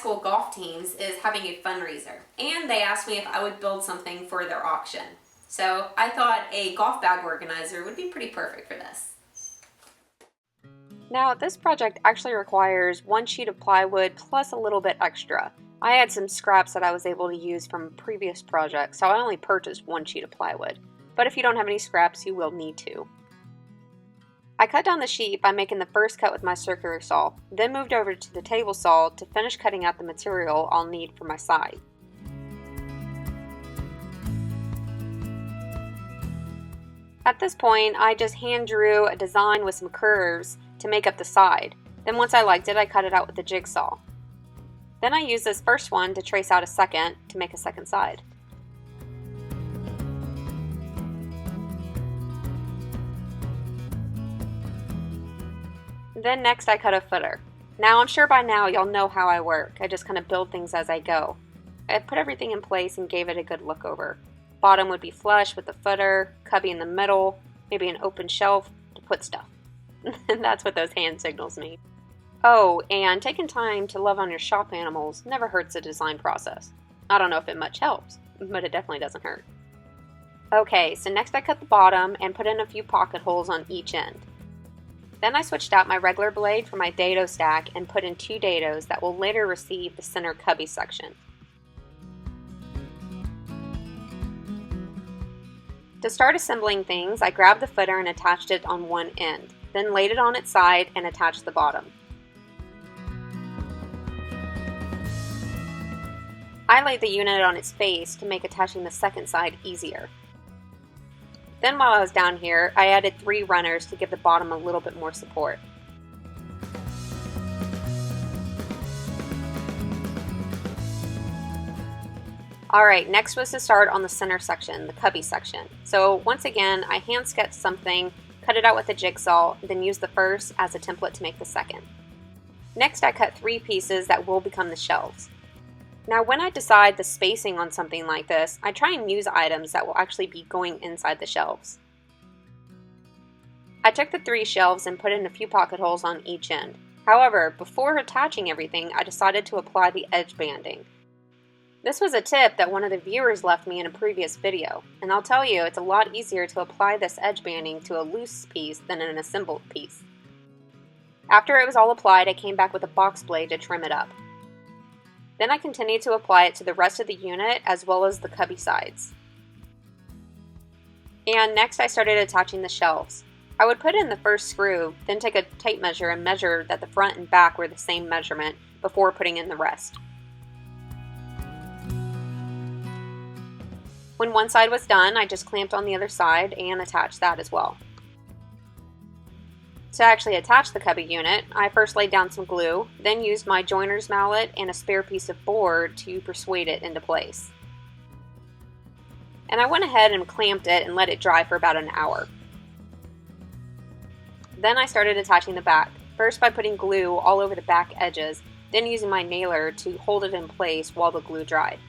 school golf teams is having a fundraiser, and they asked me if I would build something for their auction. So I thought a golf bag organizer would be pretty perfect for this. Now, this project actually requires one sheet of plywood plus a little bit extra. I had some scraps that I was able to use from a previous project, so I only purchased one sheet of plywood. But if you don't have any scraps, you will need to. I cut down the sheet by making the first cut with my circular saw, then moved over to the table saw to finish cutting out the material I'll need for my side. At this point, I just hand drew a design with some curves to make up the side. Then once I liked it, I cut it out with the jigsaw. Then I used this first one to trace out a second to make a second side. Then next I cut a footer. Now I'm sure by now y'all know how I work. I just kind of build things as I go. I put everything in place and gave it a good look over. Bottom would be flush with the footer, cubby in the middle, maybe an open shelf to put stuff. And that's what those hand signals mean. Oh, and taking time to love on your shop animals never hurts the design process. I don't know if it much helps, but it definitely doesn't hurt. Okay, so next I cut the bottom and put in a few pocket holes on each end. Then I switched out my regular blade for my dado stack and put in 2 dados that will later receive the center cubby section. To start assembling things, I grabbed the footer and attached it on one end, then laid it on its side and attached the bottom. I laid the unit on its face to make attaching the second side easier. Then while I was down here, I added 3 runners to give the bottom a little bit more support. Alright, next was to start on the center section, the cubby section. So once again, I hand sketched something, cut it out with a jigsaw, then used the first as a template to make the second. Next I cut 3 pieces that will become the shelves. Now when I decide the spacing on something like this, I try and use items that will actually be going inside the shelves. I took the 3 shelves and put in a few pocket holes on each end. However, before attaching everything, I decided to apply the edge banding. This was a tip that one of the viewers left me in a previous video, and I'll tell you it's a lot easier to apply this edge banding to a loose piece than an assembled piece. After it was all applied, I came back with a box blade to trim it up. Then I continued to apply it to the rest of the unit as well as the cubby sides. And next I started attaching the shelves. I would put in the first screw, then take a tape measure and measure that the front and back were the same measurement before putting in the rest. When one side was done, I just clamped on the other side and attached that as well. To actually attach the cubby unit, I first laid down some glue, then used my joiner's mallet and a spare piece of board to persuade it into place. And I went ahead and clamped it and let it dry for about an hour. Then I started attaching the back, first by putting glue all over the back edges, then using my nailer to hold it in place while the glue dried.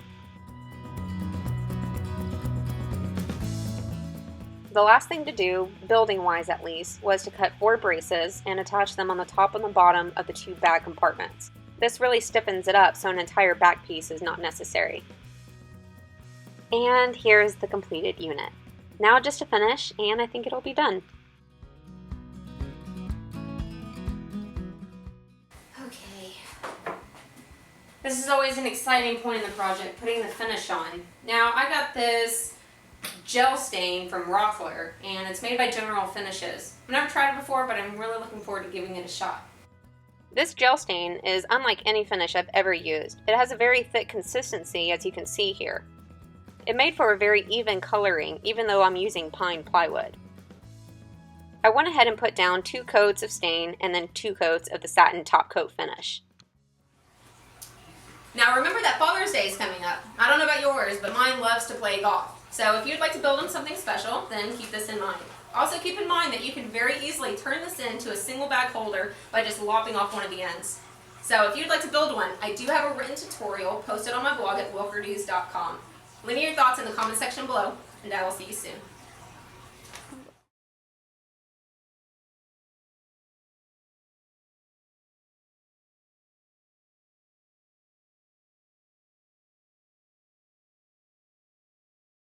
The last thing to do, building-wise at least, was to cut 4 braces and attach them on the top and the bottom of the 2 bag compartments. This really stiffens it up so an entire back piece is not necessary. And here's the completed unit. Now just to finish, and I think it'll be done. Okay. This is always an exciting point in the project, putting the finish on. Now I got this gel stain from Rockler, and it's made by General Finishes. I've never tried it before, but I'm really looking forward to giving it a shot. This gel stain is unlike any finish I've ever used. It has a very thick consistency, as you can see here. It made for a very even coloring, even though I'm using pine plywood. I went ahead and put down 2 coats of stain and then 2 coats of the satin top coat finish. Now remember that Father's Day is coming up. I don't know about yours, but mine loves to play golf. So if you'd like to build him something special, then keep this in mind. Also keep in mind that you can very easily turn this into a single bag holder by just lopping off one of the ends. So if you'd like to build one, I do have a written tutorial posted on my blog at wilkerdues.com. Leave me your thoughts in the comment section below, and I will see you soon.